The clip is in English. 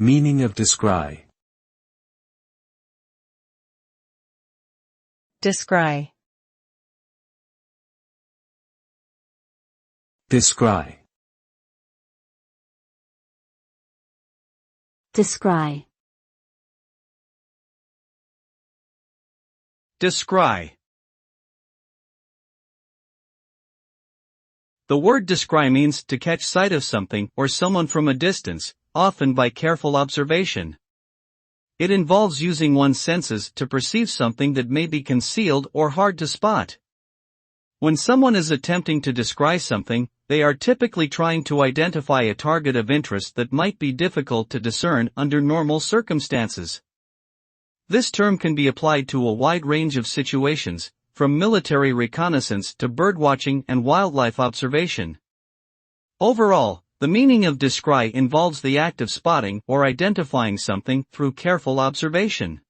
Meaning of descry. Descry. Descry. Descry. Descry. The word descry means to catch sight of something or someone from a distance, often by careful observation. It involves using one's senses to perceive something that may be concealed or hard to spot. When someone is attempting to descry something, they are typically trying to identify a target of interest that might be difficult to discern under normal circumstances. This term can be applied to a wide range of situations, from military reconnaissance to birdwatching and wildlife observation. Overall, the meaning of descry involves the act of spotting or identifying something through careful observation.